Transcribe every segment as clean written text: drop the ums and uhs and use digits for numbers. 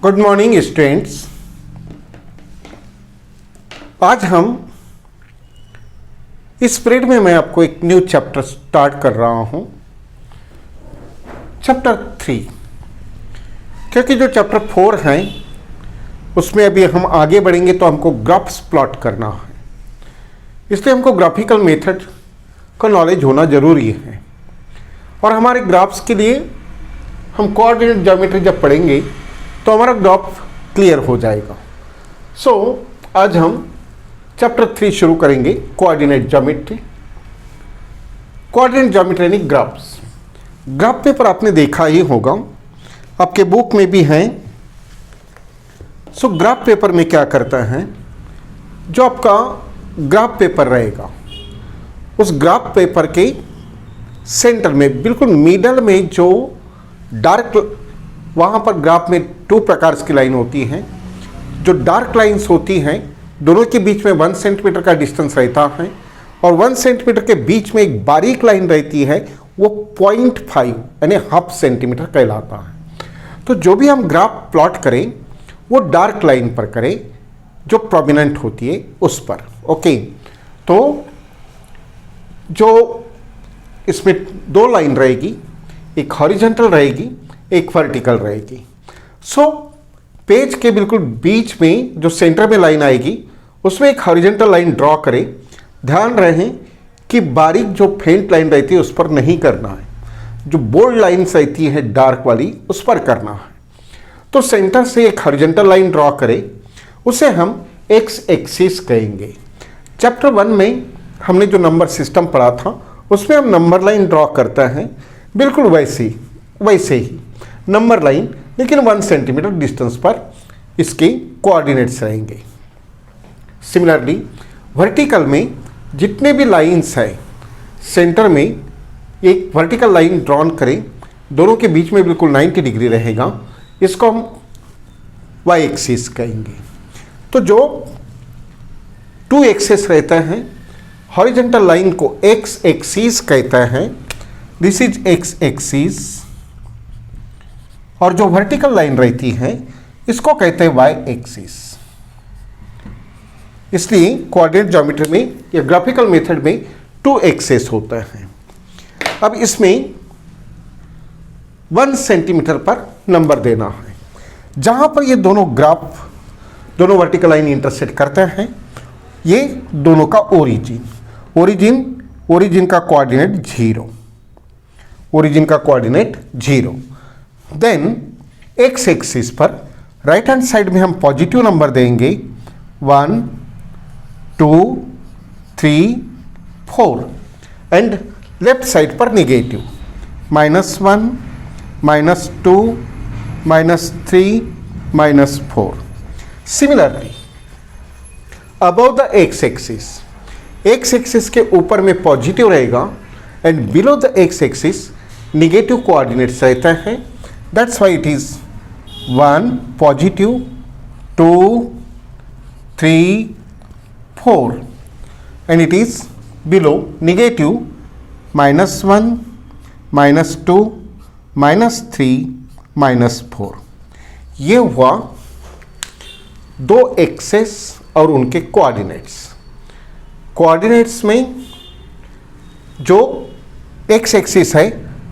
Good morning students. आज हम इस पीरियड में मैं आपको एक न्यू चैप्टर स्टार्ट कर रहा हूं, चैप्टर 3, क्योंकि जो चैप्टर 4 है उसमें अभी हम आगे बढ़ेंगे तो हमको ग्राफ्स प्लॉट करना है, इसलिए हमको ग्राफिकल मेथड का नॉलेज होना ज़रूरी है। और हमारे ग्राफ्स के लिए हम कोऑर्डिनेट ज्योमेट्री जब पढ़ेंगे तो हमारा ग्राफ क्लियर हो जाएगा। सो आज हम चैप्टर 3 शुरू करेंगे, कोऑर्डिनेट ज्योमेट्री। कोऑर्डिनेट ज्योमेट्री यानी ग्राफ्स। ग्राफ पेपर आपने देखा ही होगा, आपके बुक में भी हैं। सो ग्राफ पेपर में क्या करता है, जो आपका ग्राफ पेपर रहेगा उस ग्राफ पेपर के सेंटर में बिल्कुल मिडल में जो डार्क, वहाँ पर ग्राफ में 2 प्रकार की लाइन होती हैं। जो डार्क लाइंस होती हैं दोनों के बीच में 1 सेंटीमीटर का डिस्टेंस रहता है, और 1 सेंटीमीटर के बीच में एक बारीक लाइन रहती है, वो 0.5 यानी हाफ सेंटीमीटर कहलाता है। तो जो भी हम ग्राफ प्लॉट करें वो डार्क लाइन पर करें जो प्रोमिनेंट होती है उस पर। ओके, तो जो इसमें 2 लाइन रहेगी, एक हॉरिजॉन्टल रहेगी, एक वर्टिकल रहेगी। सो पेज के बिल्कुल बीच में जो सेंटर में लाइन आएगी उसमें एक हॉरिजॉन्टल लाइन ड्रॉ करें। ध्यान रहे कि बारीक जो फेंट लाइन रहती है उस पर नहीं करना है, जो बोल्ड लाइन्स रहती है डार्क वाली उस पर करना है। तो सेंटर से एक हॉरिजॉन्टल लाइन ड्रॉ करें, उसे हम एक्स एक्सिस कहेंगे। चैप्टर 1 में हमने जो नंबर सिस्टम पढ़ा था उसमें हम नंबर लाइन ड्रॉ करते हैं, बिल्कुल वैसे ही नंबर लाइन, लेकिन 1 सेंटीमीटर डिस्टेंस पर इसके कोऑर्डिनेट्स रहेंगे। सिमिलरली वर्टिकल में जितने भी लाइंस हैं, सेंटर में एक वर्टिकल लाइन ड्रॉन करें, दोनों के बीच में बिल्कुल 90 डिग्री रहेगा, इसको हम वाई एक्सिस कहेंगे। तो जो 2 एक्सेस रहता है, हॉरिजॉन्टल लाइन को एक्स एक्सिस कहता है, दिस इज एक्स एक्सिस, और जो वर्टिकल लाइन रहती है इसको कहते हैं वाई एक्सिस। इसलिए कोऑर्डिनेट ज्योमेट्री में या ग्राफिकल मेथड में 2 एक्सेस होता है। अब इसमें 1 सेंटीमीटर पर नंबर देना है। जहां पर ये दोनों वर्टिकल लाइन इंटरसेक्ट करते हैं, ये दोनों का ओरिजिन का कोऑर्डिनेट 0, ओरिजिन का कोऑर्डिनेट 0। देन एक्स एक्सिस पर राइट हैंड साइड में हम पॉजिटिव नंबर देंगे 1 2 3 4, एंड लेफ्ट साइड पर negative -1 -2 -3 -4। Similarly above the x axis के ऊपर में पॉजिटिव रहेगा, and below the x axis negative coordinates रहता है। That's why it is 1 positive 2 3 4, and it is below negative -1 -2 -3 -4। ये हुआ 2 एक्सेस और उनके कोऑर्डिनेट्स में जो एक्स एक्सिस है,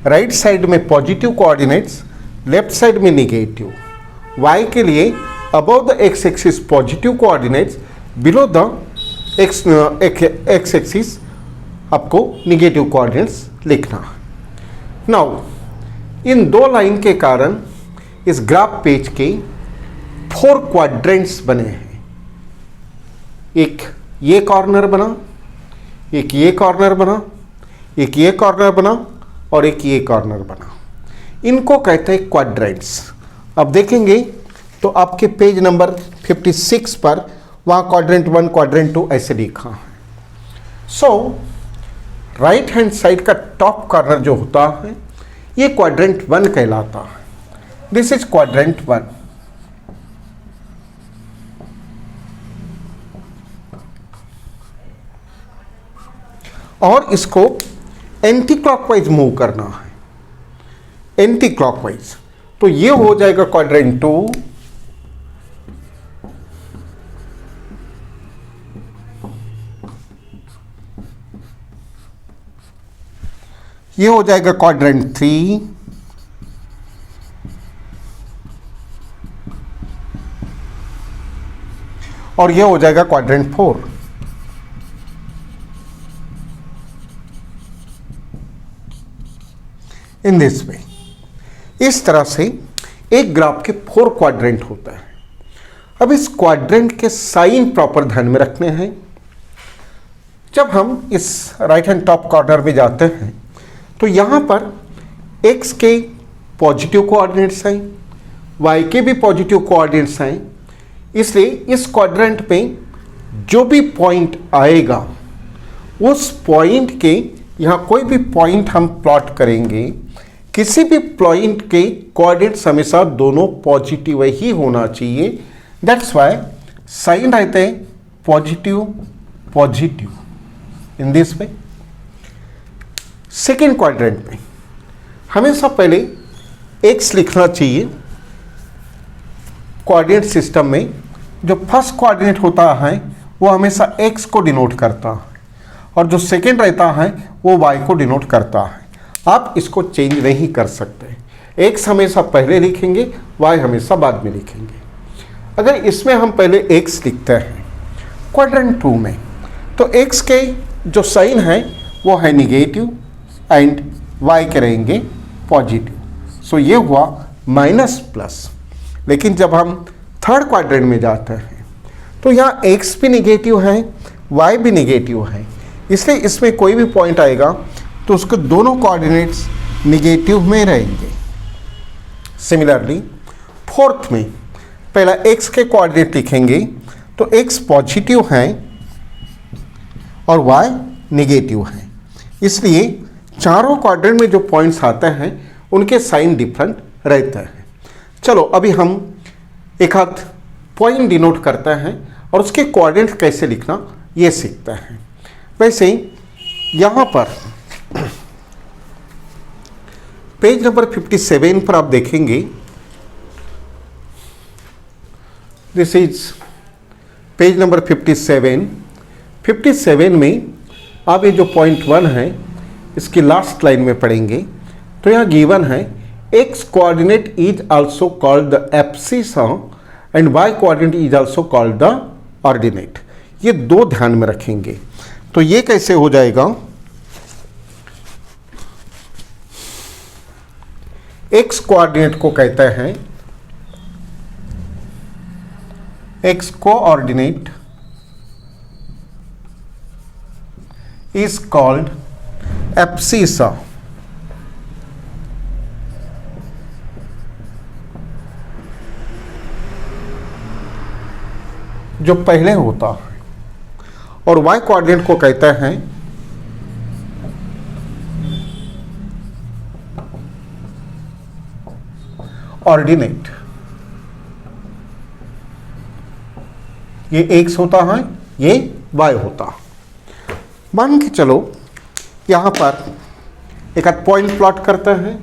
राइट साइड में पॉजिटिव कोऑर्डिनेट्स, लेफ्ट साइड में निगेटिव। वाई के लिए above the x axis positive coordinates, below the x axis आपको निगेटिव कोऑर्डिनेट्स लिखना है। नाउ इन 2 लाइन के कारण इस ग्राफ पेज के 4 क्वाड्रेंट्स बने हैं। एक ये कॉर्नर बना, एक ये कॉर्नर बना, एक ये कॉर्नर बना, और एक ये कॉर्नर बना। इनको कहते हैं क्वाड्रेंट्स। अब देखेंगे तो आपके पेज नंबर 56 पर वहाँ क्वाड्रेंट 1 क्वाड्रेंट 2 ऐसे लिखा है। सो राइट हैंड साइड का टॉप कॉर्नर जो होता है ये क्वाड्रेंट 1 कहलाता है। This is quadrant 1। और इसको एंटी क्लॉकवाइज मूव करना है, एंटी क्लॉकवाइज। तो ये हो जाएगा क्वाड्रेंट 2, ये हो जाएगा क्वाड्रेंट 3, और ये हो जाएगा क्वाड्रेंट 4। इन दिस वे, इस तरह से एक ग्राफ के 4 क्वाड्रेंट होता है। अब इस क्वाड्रेंट के साइन प्रॉपर ध्यान में रखने हैं। जब हम इस राइट हैंड टॉप कॉर्नर में जाते हैं तो यहाँ पर x के पॉजिटिव कोऑर्डिनेट्स हैं, y के भी पॉजिटिव कोऑर्डिनेट्स हैं, इसलिए इस क्वाड्रेंट में जो भी पॉइंट आएगा उस पॉइंट के यहाँ कोई भी पॉइंट हम प्लॉट करेंगे, किसी भी पॉइंट के कोऑर्डिनेट्स हमेशा दोनों पॉजिटिव ही होना चाहिए। दैट्स वाई साइन रहते हैं positive positive in this way. Second quadrant में हमेशा पहले x लिखना चाहिए कोऑर्डिनेट सिस्टम में। जो फर्स्ट कोऑर्डिनेट होता है वो हमेशा x को डिनोट करता है और जो सेकेंड रहता है वो y को डिनोट करता है। आप इसको चेंज नहीं कर सकते, x हमेशा पहले लिखेंगे, y हमेशा बाद में लिखेंगे। अगर इसमें हम पहले x लिखते हैं क्वाड्रेंट 2 में, तो x के जो साइन है वो है निगेटिव एंड y के रहेंगे पॉजिटिव। सो ये हुआ माइनस प्लस। लेकिन जब हम थर्ड क्वाड्रेंट में जाते हैं तो यहाँ x भी निगेटिव है, y भी निगेटिव है, इसलिए इसमें कोई भी पॉइंट आएगा तो उसके दोनों कोऑर्डिनेट्स निगेटिव में रहेंगे। सिमिलरली फोर्थ में पहला x के कोऑर्डिनेट लिखेंगे तो x पॉजिटिव है और y निगेटिव है, इसलिए चारों क्वाड्रेंट में जो पॉइंट्स आते हैं उनके साइन डिफरेंट रहते हैं। चलो अभी हम एक आध पॉइंट डिनोट करते हैं और उसके कोऑर्डिनेट कैसे लिखना ये सीखते हैं। वैसे यहाँ पर पेज नंबर 57 पर आप देखेंगे, दिस इज पेज नंबर 57 में आप ये जो पॉइंट 1 है इसकी लास्ट लाइन में पढ़ेंगे तो यहाँ गिवन है x coordinate is also called the abscess and y coordinate is also called the ordinate. ये दो ध्यान में रखेंगे। तो ये कैसे हो जाएगा, x कोऑर्डिनेट को कहते हैं, x coordinate is called abscissa। जो पहले होता है, और y कोऑर्डिनेट को कहते हैं ऑर्डिनेट। ये x होता है, ये y होता है। मान के चलो यहाँ पर एक आध पॉइंट प्लॉट करते हैं।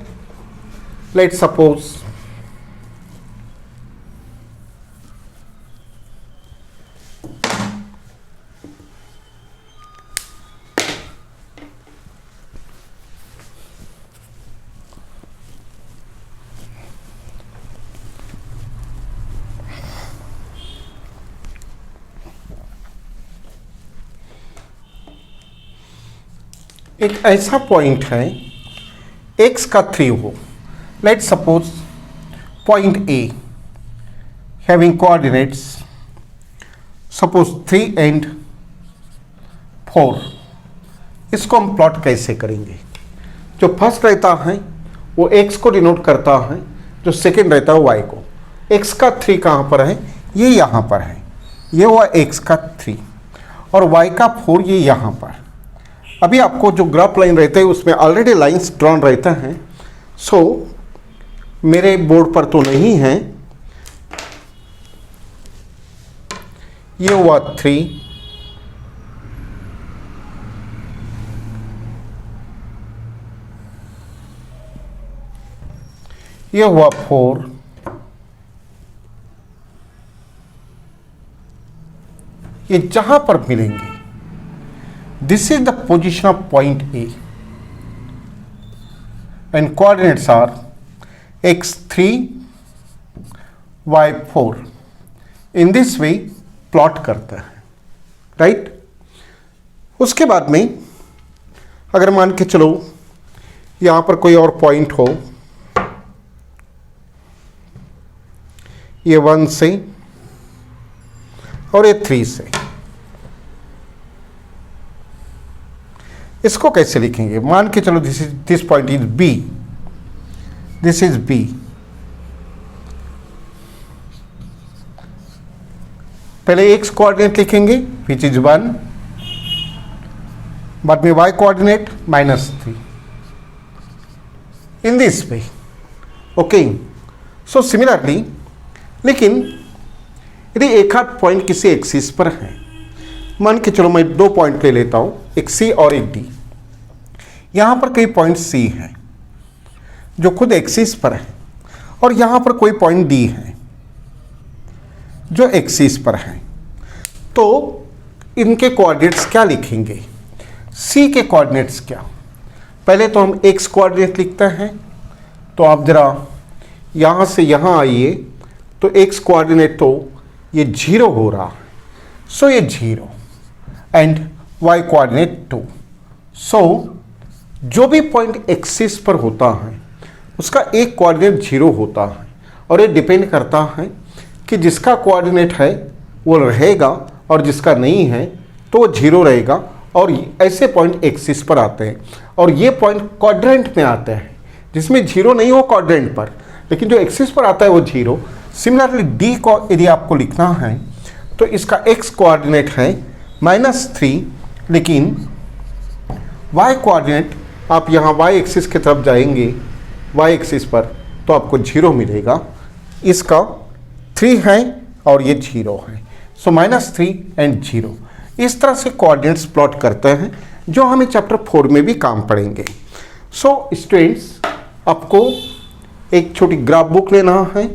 लेट सपोज एक ऐसा पॉइंट है x का 3 हो। Let suppose point A having coordinates suppose 3 and 4। इसको हम प्लॉट कैसे करेंगे, जो फर्स्ट रहता है वो x को डिनोट करता है, जो सेकंड रहता है y को। x का 3 कहाँ पर है, ये यहाँ पर है, ये हुआ x का 3 और y का 4 ये यहाँ पर। अभी आपको जो ग्राफ लाइन रहते हैं उसमें ऑलरेडी लाइंस ड्रॉन रहते हैं। सो मेरे बोर्ड पर तो नहीं है, ये हुआ 3, ये हुआ 4, ये जहां पर मिलेंगे, this is the position of point A. and coordinates are x3 y4. in this way plot करता है, राइट। उसके बाद में अगर मान के चलो यहाँ पर कोई और पॉइंट हो, ये 1 से और ये 3 से, इसको कैसे लिखेंगे? मान के चलो this point is B, this is B. पहले एक्स कोऑर्डिनेट लिखेंगे विच इज 1, बाद में y coordinate -3 in this way, okay. So similarly, लेकिन यदि एक आध पॉइंट किसी एक्सिस पर है, मान के चलो मैं 2 पॉइंट ले लेता हूं, एक सी और एक डी। यहां पर कई पॉइंट सी है जो खुद एक्सिस पर है, और यहां पर कोई पॉइंट डी है जो एक्सिस पर है। तो इनके कोऑर्डिनेट्स क्या लिखेंगे? सी के कोऑर्डिनेट्स क्या? पहले तो हम एक्स कोऑर्डिनेट लिखते हैं, तो आप जरा यहां से यहां आइए, तो एक्स कोऑर्डिनेट तो ये 0 हो रहा है, सो ये 0, एंड वाई कोऑर्डिनेट 2। सो जो भी पॉइंट एक्सिस पर होता है उसका एक कोऑर्डिनेट 0 होता है, और ये डिपेंड करता है कि जिसका कोऑर्डिनेट है वो रहेगा और जिसका नहीं है तो वो 0 रहेगा। और ऐसे पॉइंट एक्सिस पर आते हैं, और ये पॉइंट क्वाड्रेंट में आते हैं जिसमें 0 नहीं हो क्वाड्रेंट पर, लेकिन जो एक्सिस पर आता है वो 0। सिमिलरली डी को यदि आपको लिखना है तो इसका एक्स कोऑर्डिनेट है -3, लेकिन वाई कोऑर्डिनेट आप यहाँ वाई एक्सिस की तरफ जाएंगे, वाई एक्सिस पर, तो आपको 0 मिलेगा। इसका 3 है और ये 0 है, सो -3 एंड 0। इस तरह से कोऑर्डिनेट्स प्लॉट करते हैं, जो हमें चैप्टर 4 में भी काम पड़ेंगे। सो स्टूडेंट्स, आपको एक छोटी ग्राफ बुक लेना है,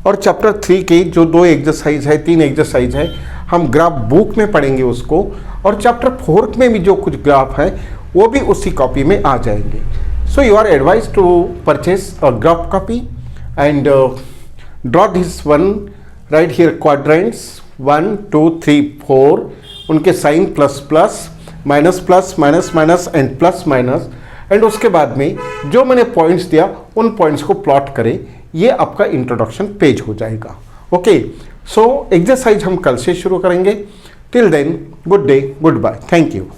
और चैप्टर 3 के जो 2 एक्सरसाइज है, 3 एक्सरसाइज है, हम ग्राफ बुक में पढ़ेंगे उसको, और चैप्टर 4 में भी जो कुछ ग्राफ है वो भी उसी कॉपी में आ जाएंगे। So you are advise to purchase a graph copy and draw this one, right here quadrants 1 2 3 4, उनके sign plus plus, minus plus, minus minus and plus minus, and उसके बाद में जो मैंने पॉइंट्स दिया उन पॉइंट्स को प्लॉट करें। ये आपका इंट्रोडक्शन पेज हो जाएगा, ओके। सो एक्सरसाइज हम कल से शुरू करेंगे। Till then, good day, good bye, thank you.